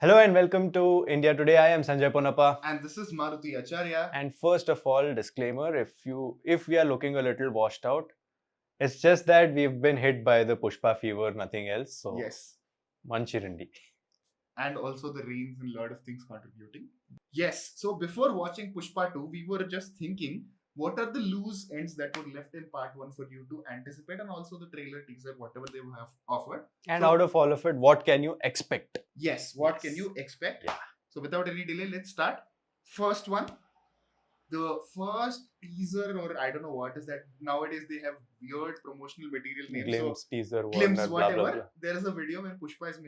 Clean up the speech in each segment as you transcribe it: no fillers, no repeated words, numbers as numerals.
Hello and welcome to India Today. I am Sanjay Ponappa. And this is Maruti Acharya. And first of all, disclaimer: if we are looking a little washed out, it's just that we've been hit by the Pushpa fever, nothing else. So Yes. Manchirindi. And also the rains and a lot of things contributing. Yes. So before watching Pushpa 2, we were just thinking what are the loose ends that were left in part 1 for you to anticipate, and also the trailer teaser, whatever they have offered. And So- out of all of it, what can you expect? Yes, what Yes. can you expect? Yeah. So without any delay, let's start. First one, the first teaser, or I don't know what is that. Nowadays they have weird promotional material names. Glimpse, teaser, Glimpse, Warner, blah whatever. blah blah. There is a video where Pushpa is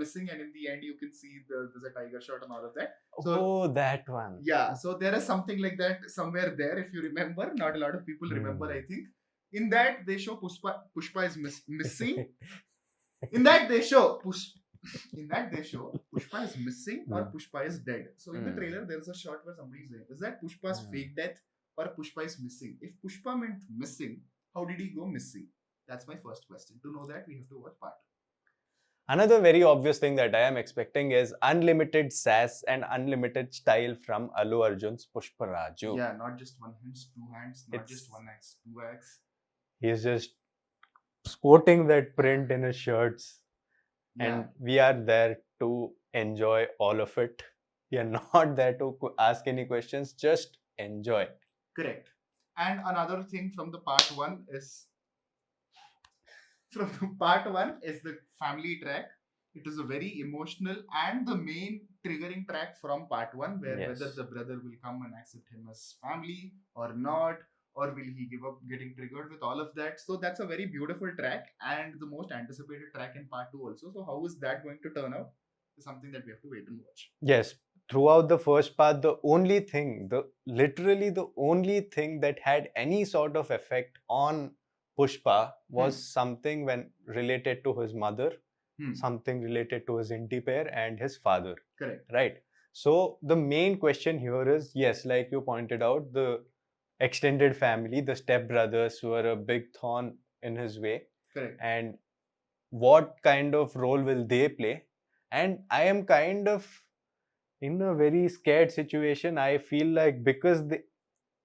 missing, and in the end you can see there's a tiger shot and all of that. So Oh, that one. yeah, so there is something like that somewhere there. If you remember, not a lot of people remember. I think in that they show Pushpa is missing. In that they show Pushpa is missing or Pushpa is dead. So in the trailer, there's a shot where somebody is saying, "Is that Pushpa's fake death or Pushpa is missing?" If Pushpa meant missing, how did he go missing? That's my first question. To know that, we have to watch part. Another very obvious thing that I am expecting is unlimited sass and unlimited style from Allu Arjun's Pushpa Raju. Yeah, not just one hand, two hands, not It's- just one axe, two axe. He's just sporting that print in his shirts. Yeah. And we are there to enjoy all of it. We are not there to ask any questions, just enjoy. Correct. And another thing from the part one is the family track. It is a very emotional and the main triggering track from part one, where Yes. whether the brother will come and accept him as family or not, or will he give up getting triggered with all of that. So that's a very beautiful track and the most anticipated track in part two also. So how is that going to turn out is something that we have to wait and watch. Yes, throughout the first part, literally the only thing that had any sort of effect on Pushpa was something when related to his mother, something related to his inti pair and his father. Correct. Right. So the main question here is, yes, like you pointed out, the extended family, the stepbrothers were a big thorn in his way. Correct. And what kind of role will they play? And I am kind of in a very scared situation. I feel like because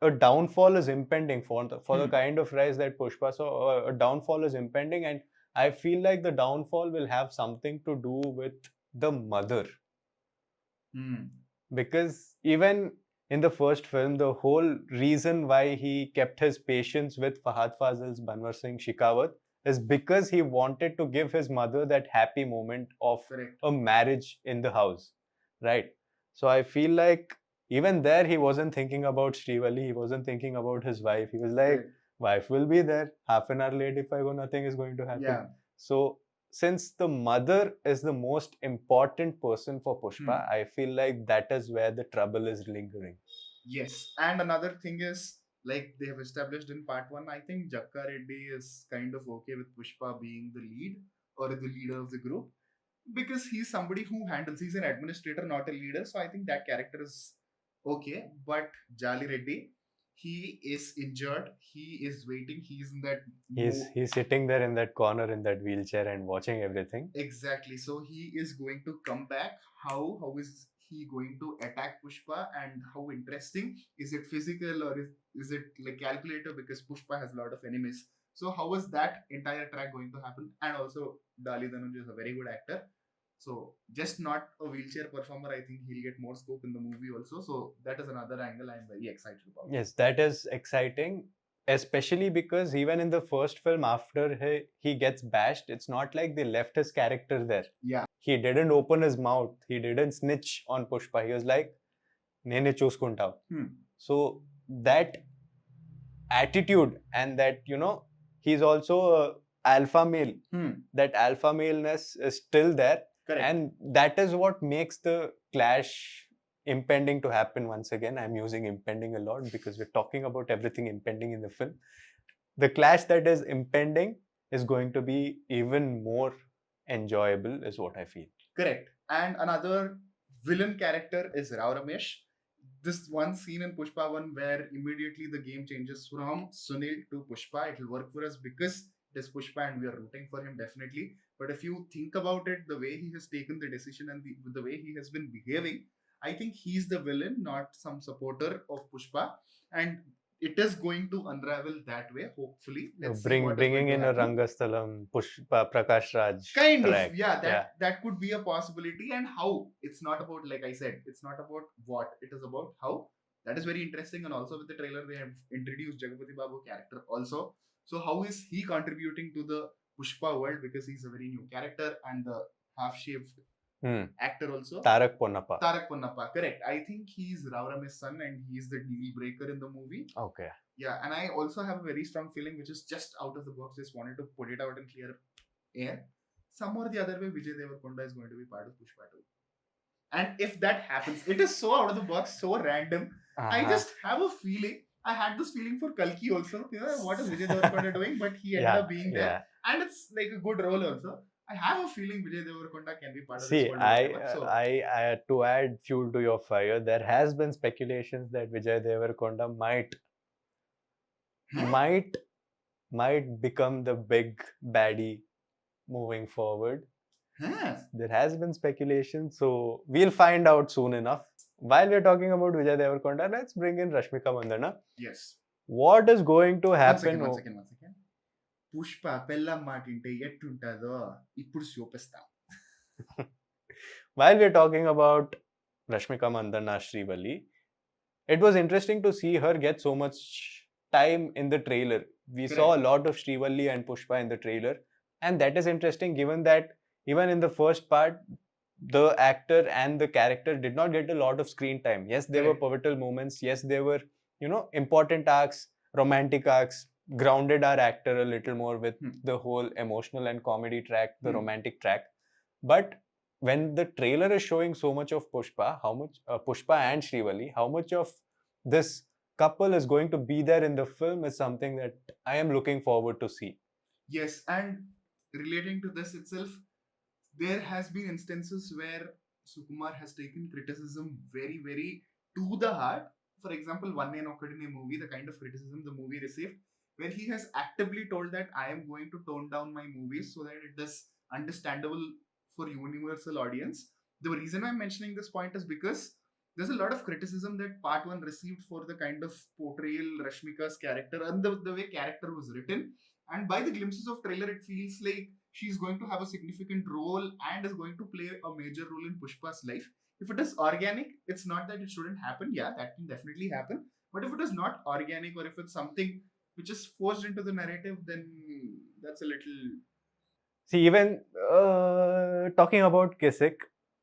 a downfall is impending for the kind of rise that Pushpa saw, a downfall is impending, and I feel like the downfall will have something to do with the mother. Because even in the first film, the whole reason why he kept his patience with Fahad Fazil's Bhanwar Singh Shekhawat is because he wanted to give his mother that happy moment of Correct. a marriage in the house, right? So I feel like even there he wasn't thinking about Srivalli, he wasn't thinking about his wife. He was like, Correct. wife will be there. Half an hour late if I go, nothing is going to happen. Yeah. So since the mother is the most important person for Pushpa, I feel like that is where the trouble is lingering. Yes, and another thing is, like they have established in part one, I think Jakka Reddy is kind of okay with Pushpa being the lead or the leader of the group, because he's somebody who handles, he's an administrator, not a leader. So I think that character is okay. But Jali Reddy, he is injured. He is waiting. He's in that. He's sitting there in that corner in that wheelchair and watching everything. Exactly. So he is going to come back. How is he going to attack Pushpa, and how interesting is it, physical or is it like calculator, because Pushpa has a lot of enemies. So how is that entire track going to happen? And also Dali Dhanuj is a very good actor. So just not a wheelchair performer, I think he'll get more scope in the movie also. So that is another angle I'm very excited about. Yes, that is exciting, especially because even in the first film, after he gets bashed, it's not like they left his character there. Yeah. He didn't open his mouth. He didn't snitch on Pushpa. He was like, "Nene chuskunta." So that attitude and that, he's also a alpha male. That alpha maleness is still there. Correct. And that is what makes the clash impending to happen once again. I'm using impending a lot because we're talking about everything impending in the film. The clash that is impending is going to be even more enjoyable, is what I feel. Correct. And another villain character is Rao Ramesh. This one scene in Pushpa 1 where immediately the game changes from Sunil to Pushpa, it will work for us because it is Pushpa and we are rooting for him definitely. But if you think about it, the way he has taken the decision and the way he has been behaving, I think he's the villain, not some supporter of Pushpa. And it is going to unravel that way, hopefully. Let's see what is going Bringing to in a happen. Rangasthalam Pushpa Prakash Raj Kind of, track. yeah, that Yeah. that could be a possibility. And how, it's not about, like I said, it's not about what, it is about how. That is very interesting. And also with the trailer they have introduced Jagapati Babu character also. So how is he contributing to the Pushpa world, because he's a very new character, and the half shaved actor also, Tarak Ponnappa. Tarak Ponnappa, correct. I think he's Rao Ramesh's son and he's the deal breaker in the movie. Okay. Yeah, and I also have a very strong feeling, which is just out of the box, just wanted to put it out in clear air. Some or the other way, Vijay Deverakonda is going to be part of Pushpa 2. And if that happens, it is so out of the box, so random. I just have a feeling. I had this feeling for Kalki also. You know, what is Vijay Deverakonda doing? But he ended up being there. And it's like a good role also. I have a feeling Vijay Deverakonda can be part of this world. I to add fuel to your fire, there has been speculations that Vijay Deverakonda might become the big baddie moving forward. There has been speculation, so we'll find out soon enough. While we're talking about Vijay Deverakonda, let's bring in Rashmika Mandanna. Yes. What is going to happen? One second. Pushpa పెళ్ళం మాటింటే ఎట్టుంటుందో ఇప్పుడు చూపిస్తాం. While we're talking about Rashmika Mandanna Srivalli, it was interesting to see her get so much time in the trailer. We saw a lot of Srivalli and Pushpa in the trailer, and that is interesting given that even in the first part, the actor and the character did not get a lot of screen time. Yes, there were pivotal moments. Yes, there were, important arcs, romantic arcs, grounded our actor a little more with the whole emotional and comedy track, the romantic track. But when the trailer is showing so much of Pushpa, Pushpa and Srivalli, how much of this couple is going to be there in the film is something that I am looking forward to see. Yes, and relating to this itself, there has been instances where Sukumar has taken criticism very, very to the heart. For example, One Name Okadine movie, the kind of criticism the movie received, where he has actively told that I am going to tone down my movies so that it is understandable for universal audience. The reason I'm mentioning this point is because there's a lot of criticism that part 1 received for the kind of portrayal Rashmika's character and the way character was written. And by the glimpses of trailer, it feels like she's going to have a significant role and is going to play a major role in Pushpa's life. If it is organic, it's not that it shouldn't happen. Yeah, that can definitely happen. But if it is not organic, or if it's something which is forced into the narrative, then that's a little... See, even talking about Kisik,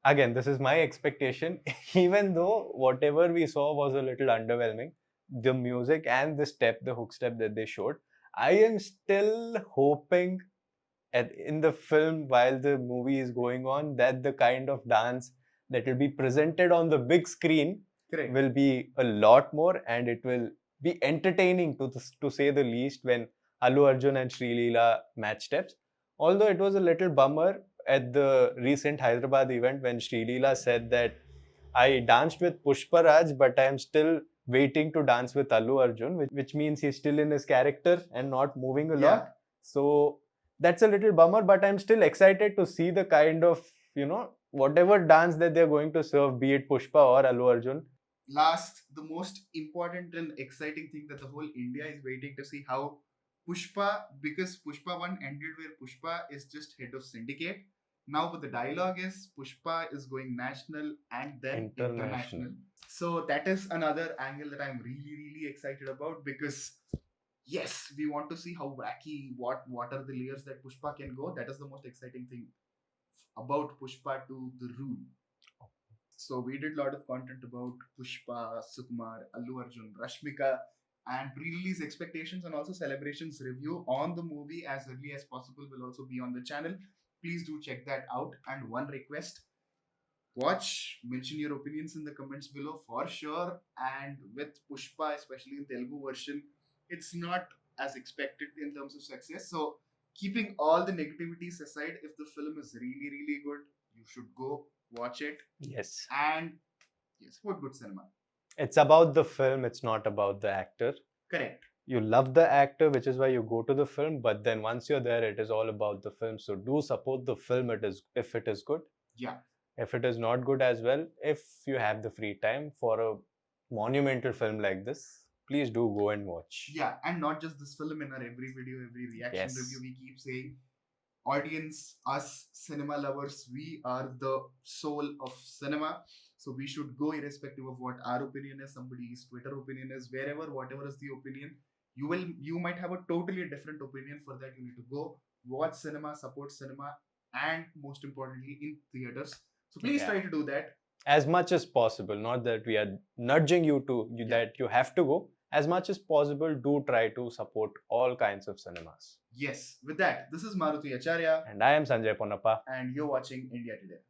again, this is my expectation. Even though whatever we saw was a little underwhelming, the music and the hook step that they showed, I am still hoping in the film, while the movie is going on, that the kind of dance that will be presented on the big screen will be a lot more, and it will be entertaining to say the least when Allu Arjun and Sri Leela match steps. Although it was a little bummer at the recent Hyderabad event when Sri Leela said that I danced with Pushpa Raj, but I am still waiting to dance with Allu Arjun, which means he's still in his character and not moving a lot. So that's a little bummer, but I'm still excited to see the kind of, whatever dance that they're going to serve, be it Pushpa or Allu Arjun. Last, the most important and exciting thing that the whole India is waiting to see how Pushpa, because Pushpa 1 ended where Pushpa is just head of syndicate. Now, but the dialogue is Pushpa is going national and then international. So that is another angle that I'm really, really excited about, because yes, we want to see how wacky, what are the layers that Pushpa can go. That is the most exciting thing about Pushpa to the Rule. So we did a lot of content about Pushpa, Sukumar, Allu Arjun, Rashmika, and pre-release expectations and also celebrations review on the movie as early as possible will also be on the channel. Please do check that out. And one request, watch, mention your opinions in the comments below for sure. And with Pushpa, especially in Telugu version, it's not as expected in terms of success. So keeping all the negativities aside, if the film is really, really good, you should go watch it. Yes. And yes, what good cinema. It's about the film, it's not about the actor. Correct. you love the actor, which is why you go to the film, but then once you're there, it is all about the film. So do support the film, it is if it is good. Yeah. If it is not good as well, if you have the free time for a monumental film like this, please do go and watch. Yeah, and not just this film, in our every video, every reaction Yes. review, we keep saying, audience, us cinema lovers, we are the soul of cinema. So we should go irrespective of what our opinion is, somebody's Twitter opinion is, wherever, whatever is the opinion. You might have a totally different opinion. For that, you need to go watch cinema, support cinema, and most importantly, in theaters. So please Yeah. try to do that. As much as possible, not that we are nudging you to that you have to go. As much as possible, do try to support all kinds of cinemas. Yes, with that, this is Maruti Acharya, And I am Sanjay Ponnappa. and you're watching India Today.